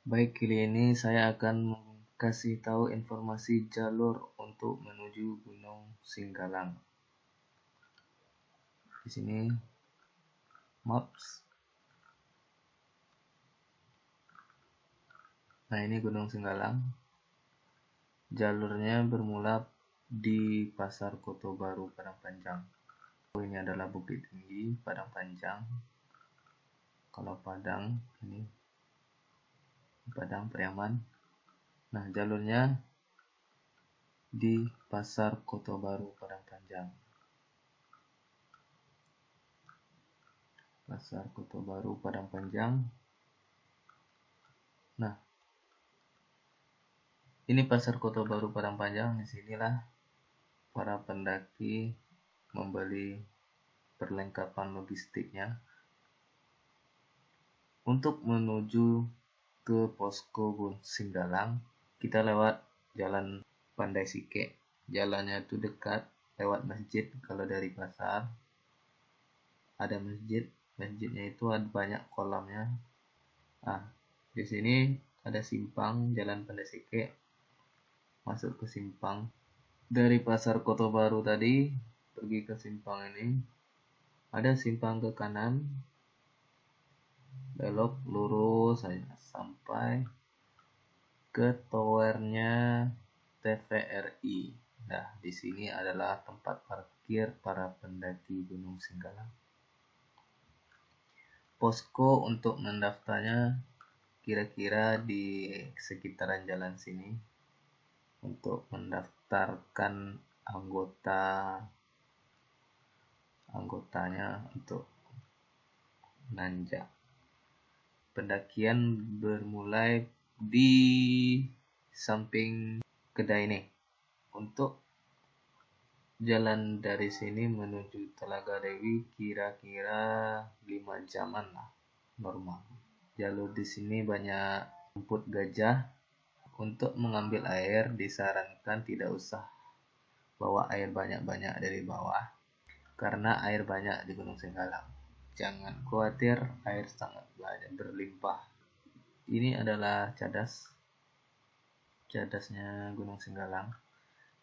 Baik, kali ini saya akan kasih tahu informasi jalur untuk menuju Gunung Singgalang. Di sini maps. Nah, ini Gunung Singgalang. Jalurnya bermula di Pasar Koto Baru, Padang Panjang. Ini adalah Bukit Tinggi, Padang Panjang. Kalau Padang, ini Padang Priaman. Nah, jalurnya di Pasar Koto Baru, Padang Panjang. Pasar Koto Baru, Padang Panjang. Nah, ini Pasar Koto Baru, Padang Panjang. Disinilah para pendaki membeli perlengkapan logistiknya untuk menuju ke posko Gunung Singgalang. Kita lewat jalan Pandai Sike. Jalannya itu dekat, lewat masjid. Kalau dari pasar ada masjid, masjidnya itu ada banyak kolamnya. Di sini ada simpang jalan Pandai Sike, masuk ke simpang. Dari Pasar Koto Baru tadi pergi ke simpang ini, ada simpang ke kanan, belok lurus saja sampai ke towernya TVRI. Nah, di sini adalah tempat parkir para pendaki Gunung Singgalang. Posko untuk mendaftarnya kira-kira di sekitaran jalan sini. Untuk mendaftarkan anggotanya untuk nanjak. Pendakian bermulai di samping kedai ini. Untuk jalan dari sini menuju Telaga Dewi kira-kira 5 jaman lah, normal. Jalur di sini banyak rumput gajah. Untuk mengambil air disarankan tidak usah bawa air banyak-banyak dari bawah, karena air banyak di Gunung Singgalang. Jangan khawatir, air sangat banyak berlimpah. Ini adalah cadasnya Gunung Singgalang.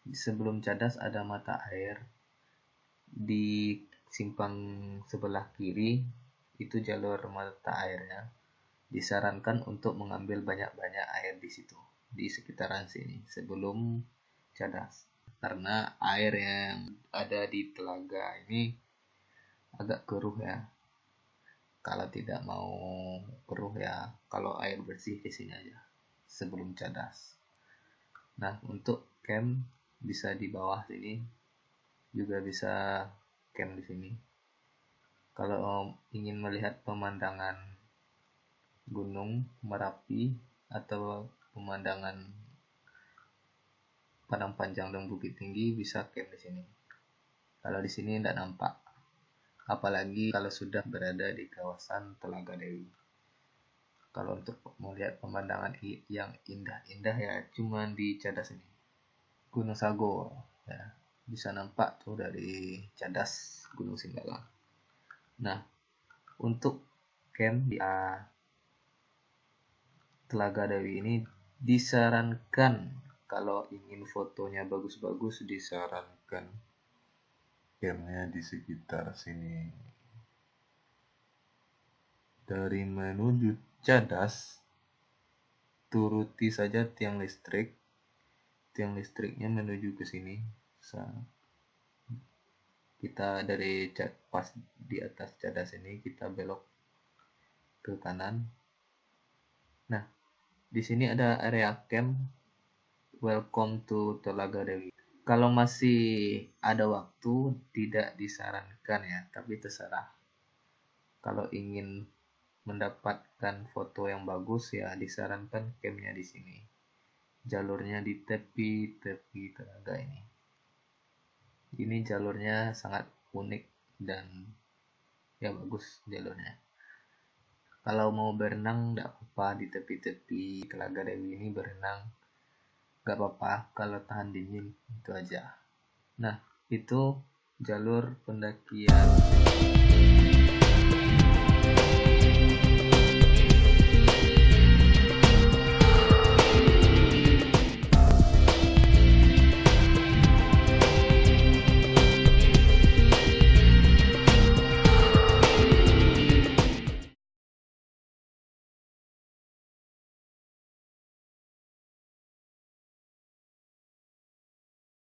Sebelum cadas ada mata air. Di simpang sebelah kiri itu jalur mata airnya. Disarankan untuk mengambil banyak-banyak air di situ, di sekitaran sini sebelum cadas, karena air yang ada di telaga ini agak keruh ya. Kalau tidak mau keruh ya, kalau air bersih di sini aja sebelum cadas. Nah, untuk camp bisa di bawah sini, juga bisa camp di sini. Kalau ingin melihat pemandangan Gunung Merapi atau pemandangan Padang Panjang dan Bukit Tinggi, bisa camp di sini. Kalau di sini tidak nampak, apalagi kalau sudah berada di kawasan Telaga Dewi. Kalau untuk melihat pemandangan yang indah-indah ya cuma di cadas ini, Gunung Sago ya, bisa nampak tuh dari cadas Gunung Singgalang. Nah, untuk camp di Telaga Dewi ini disarankan, kalau ingin fotonya bagus-bagus, disarankan campnya di sekitar sini. Dari menuju cadas, turuti saja tiang listrik. Tiang listriknya menuju ke sini. Kita dari pas di atas cadas ini kita belok ke kanan. Nah, di sini ada area camp. Welcome to Telaga Dewi. Kalau masih ada waktu tidak disarankan ya, tapi terserah. Kalau ingin mendapatkan foto yang bagus ya disarankan campnya di sini. Jalurnya di tepi telaga ini. Ini jalurnya sangat unik dan ya bagus jalurnya. Kalau mau berenang tidak apa-apa, di tepi-tepi Telaga Dewi ini berenang gak apa-apa, kalau tahan dingin itu aja. Nah, itu jalur pendakian